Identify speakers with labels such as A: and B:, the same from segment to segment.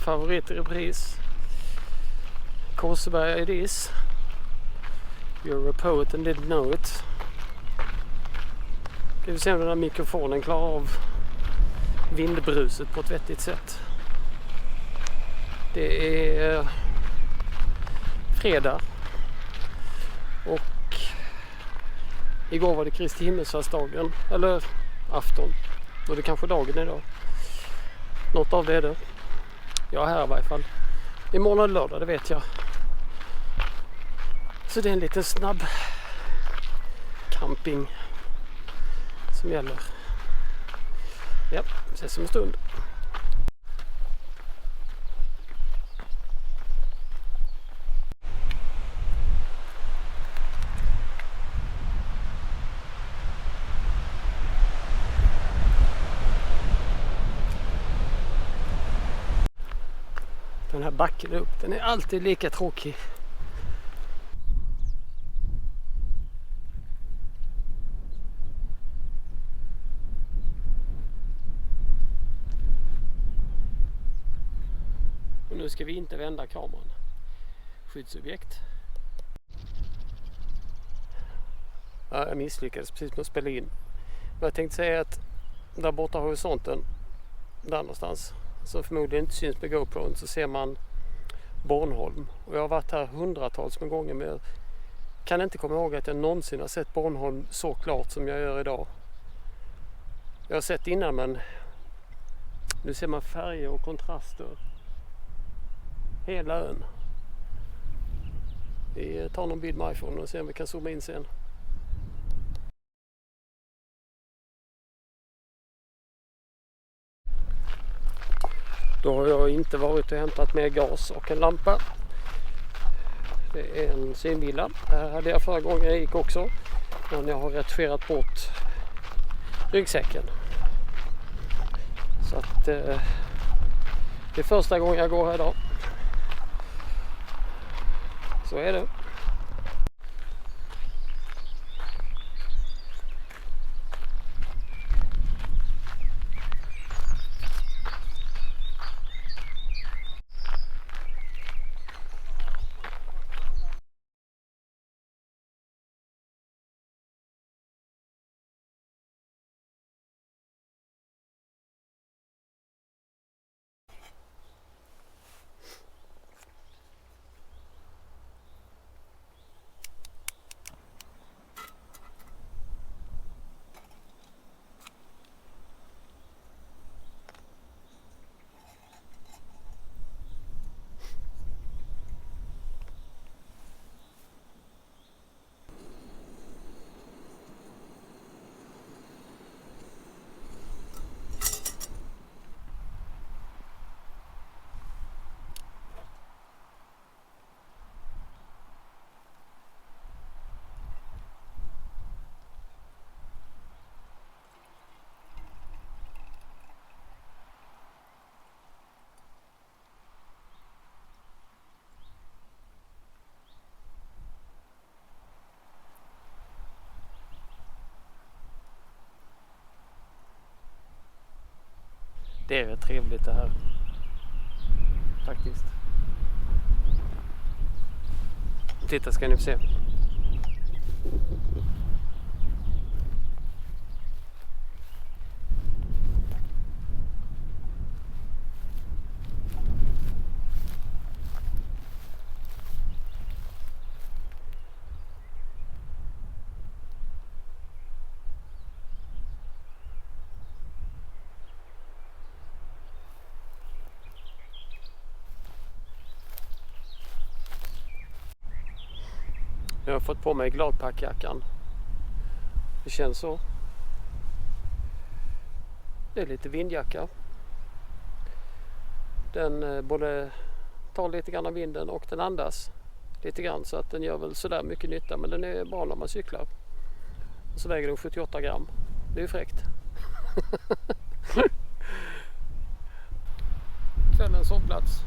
A: favorit i repris. Korsberg it is. You're a poet and didn't know it. Ska vi se om den här mikrofonen klarar av vindbruset på ett vettigt sätt. Det är fredag och igår var det Kristi himmelsfärdsdagen, eller afton, och det är kanske dagen idag. Något av det är det. Jag är här i varje fall. Imorgon är lördag, det vet jag. Så det är en liten snabb camping som gäller. Ja, ses om en stund. Den här backen upp, den är alltid lika tråkig. Och nu ska vi inte vända kameran. Skyddsobjekt. Ja, jag misslyckades precis med att spela in. Men jag tänkte säga att där borta horisonten, där någonstans, så förmodligen inte syns med GoPron, så ser man Bornholm. Och jag har varit här hundratals med gånger, men jag kan inte komma ihåg att jag någonsin har sett Bornholm så klart som jag gör idag. Jag har sett innan, men nu ser man färger och kontraster. Hela ön. Vi tar någon bild med iPhone och ser om vi kan zooma in sen. Då har jag inte varit och hämtat mer gas och en lampa. Det är en synvilla. Det hade jag förra gången jag gick också. Men jag har retuscherat bort ryggsäcken. Så att det är första gången jag går här idag. Så är det. Det är rätt trevligt det här. Faktiskt. Titta, ska ni få se. Jag har fått på mig gladpackjackan. Det känns så. Det är lite vindjacka. Den både tar lite grann av vinden och den andas lite grann, så att den gör väl sådär mycket nytta, men den är bra när man cyklar. Och så väger den 78 gram. Det är ju fräckt. Kvällens sovplats.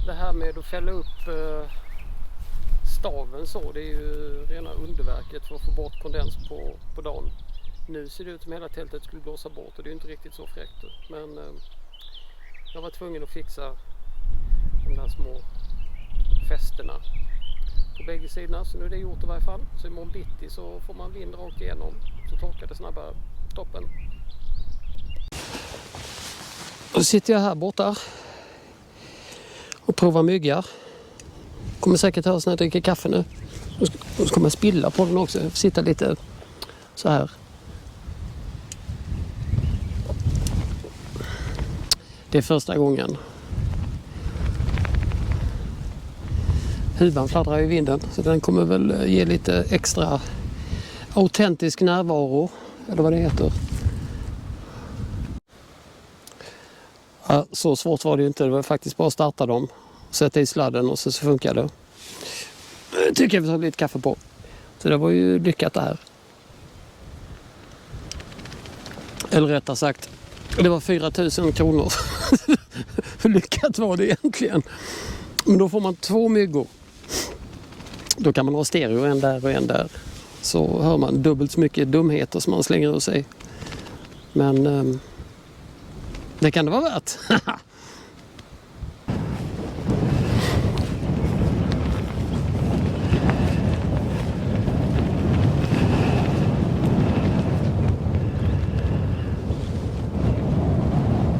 A: Det här med att fälla upp staven så, det är ju rena underverket för att få bort kondens på dagen. Nu ser det ut som hela tältet skulle blåsa bort och det är inte riktigt så fräckt. Men Jag var tvungen att fixa de där små fästena på bägge sidorna, så nu är det gjort i varje fall. Så imorgon bitti så får man vind rakt igenom, så torkar det snabbare. Toppen. Då sitter jag här borta och provar myggar. Kommer säkert höras när jag dricker kaffe nu. Och så kommer jag spilla på den också. Jag får sitta lite så här. Det är första gången. Huvan fladdrar i vinden, så den kommer väl ge lite extra autentisk närvaro, eller vad det heter. Ja, så svårt var det ju inte. Det var faktiskt bara att starta dem, sätta i sladden och så funkar det. Jag tycker jag vi tar lite kaffe på. Så det var ju lyckat det här. Eller rättare sagt, det var 4 000 kronor. Hur lyckat var det egentligen? Men då får man 2 myggor. Då kan man ha stereo, en där och en där. Så hör man dubbelt så mycket dumheter som man slänger ur sig. Men det kan det vara värt.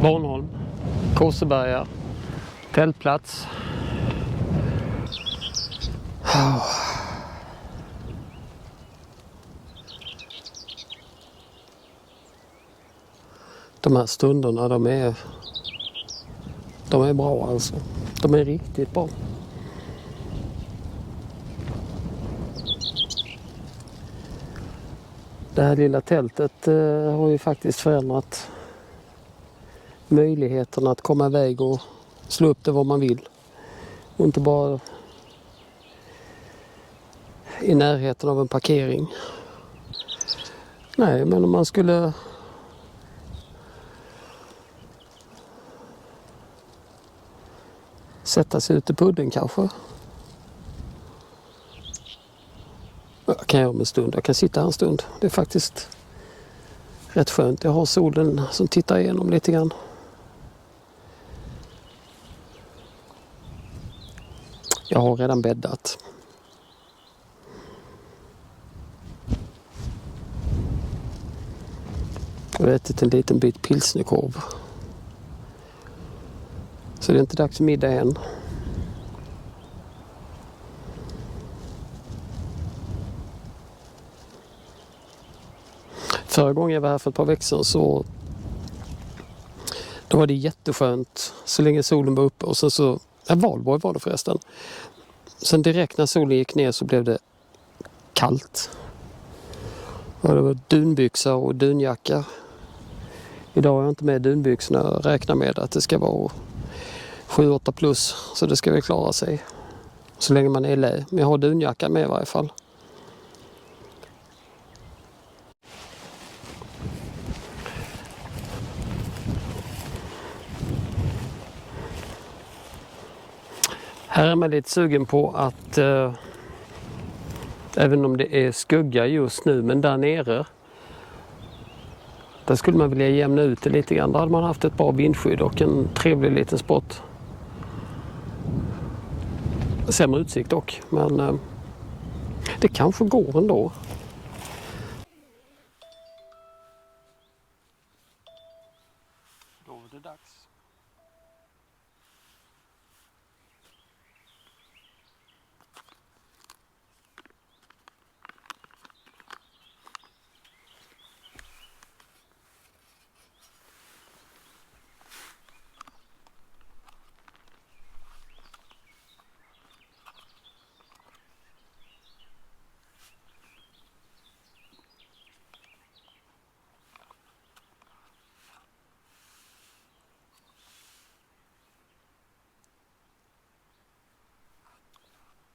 A: Bornholm, Koseberga, tältplats. De här stunderna, de är bra alltså. De är riktigt bra. Det här lilla tältet har ju faktiskt förändrat möjligheten att komma iväg och slå upp det vad man vill. Och inte bara i närheten av en parkering. Nej, men om man skulle sätta sig ute på udden kanske. Jag kan göra om en stund. Jag kan sitta här en stund. Det är faktiskt rätt skönt. Jag har solen som tittar igenom lite grann. Jag har redan bäddat. Jag har ätit en liten bit pilsnerkorv. Så det är inte dags för middag än. Förra gången jag var här för ett par veckor sedan så då var det jätteskönt så länge solen var uppe. Och sen så, Valborg var det förresten. Sen direkt när solen gick ner så blev det kallt. Och det var dunbyxa och dunjacka. Idag har jag inte med dunbyxorna. Jag räknar med att det ska vara 7-8 plus. Så det ska väl klara sig. Så länge man är lä. Men jag har dunjackan med i varje fall. Här är man lite sugen på att även om det är skugga just nu, men där nere där skulle man vilja jämna ut det lite grann. Där hade man haft ett bra vindskydd och en trevlig liten spot. Sämre utsikt dock, men det kanske går ändå. Då är det dags.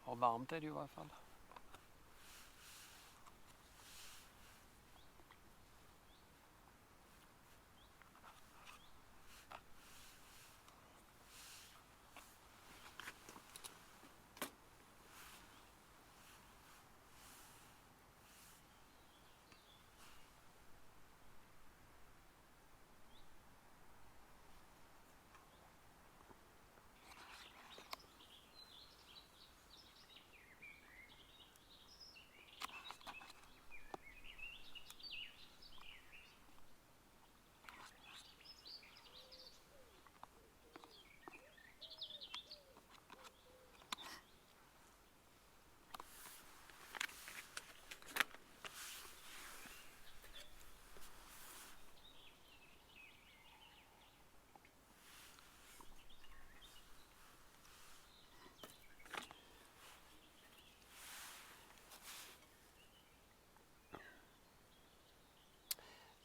A: Ja, varmt är det ju i alla fall.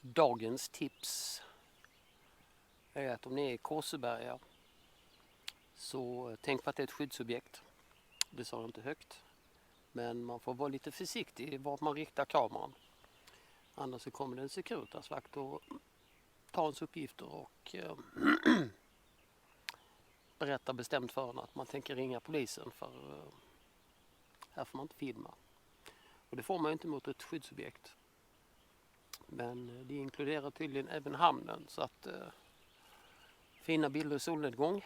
A: Dagens tips är att om ni är i Kåseberga så tänk på att det är ett skyddsobjekt. Det sa jag inte högt. Men man får vara lite försiktig vart man riktar kameran. Annars så kommer det en Securitasvakt och tar ens uppgifter och berättar bestämt för en att man tänker ringa polisen för här får man inte filma. Och det får man inte mot ett skyddsobjekt. Men det inkluderar tydligen även hamnen så att fina bilder i solnedgång.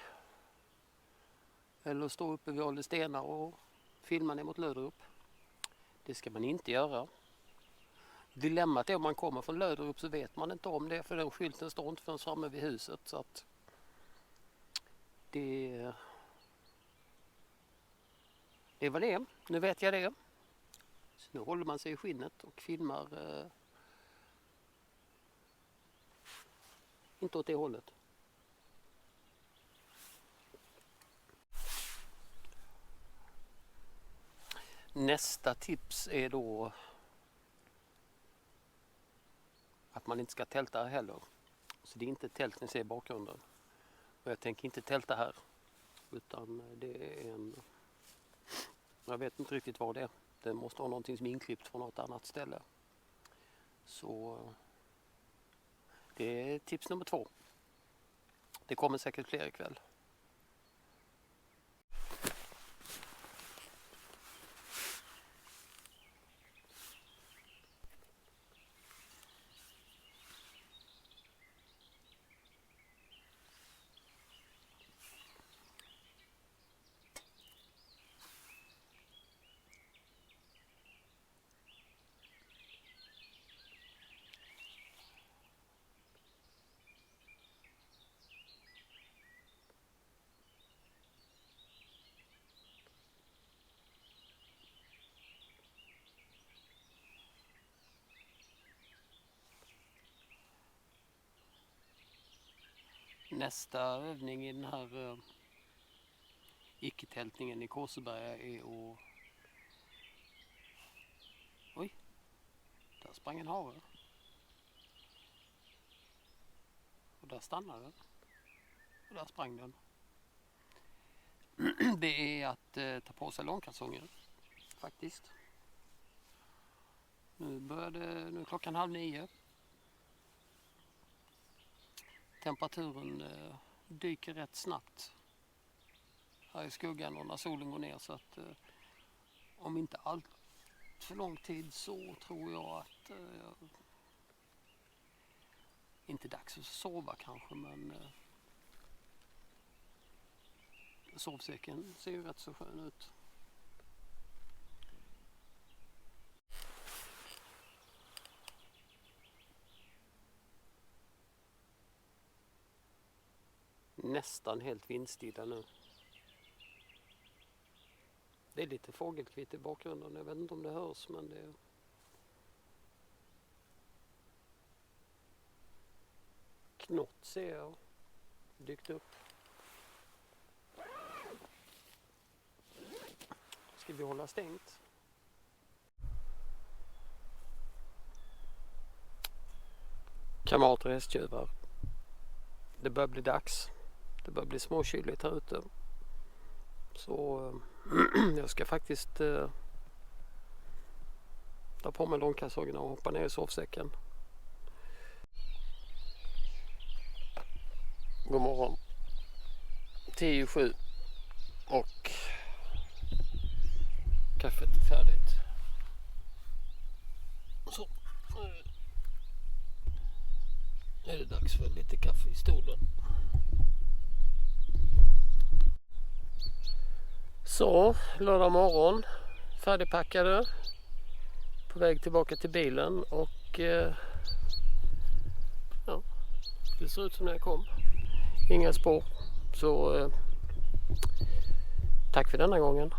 A: Eller stå uppe vid Åle stenar och filma ner mot Löderup. Det ska man inte göra. Dilemmat är om man kommer från Löderup så vet man inte om det för den skylten står inte förrän framme vid huset. Så att det var det. Nu vet jag det. Så nu håller man sig i skinnet och filmar inte åt det hållet. Nästa tips är då att man inte ska tälta heller. Så det är inte tält ni ser i bakgrunden. Och jag tänker inte tälta här. Utan det är en... Jag vet inte riktigt vad det är. Det måste vara någonting som är inklippt från något annat ställe. Så det är tips nummer 2. Det kommer säkert fler ikväll. Nästa övning i den här icke-tältningen i Kåseberga är att... Oj, där sprang en hare. Och där stannade den. Och där sprang den. Det är att ta på sig långkalsonger faktiskt. Nu är klockan 8:30. Temperaturen dyker rätt snabbt här i skuggan och när solen går ner så att om inte allt för lång tid så tror jag att inte dags att sova kanske men sovsäcken ser ju rätt så skön ut. Nästan helt vindstilla nu. Det är lite fågelkvitt i bakgrunden. Jag vet inte om det hörs men det är... Knott ser jag dykt upp. Ska vi hålla stängt? Kamrater och hästtjuvar. Det börjar bli dags. Det börjar bli småkyligt här ute. Så jag ska faktiskt ta på mig långkalsongerna och hoppa ner i sovsäcken. God morgon. 10:07 och kaffet är färdigt. Så är det dags för lite kaffe i stolen. Så, lördag morgon, färdigpackade, på väg tillbaka till bilen och ja, det ser ut som när jag kom. Inga spår, så tack för denna gången.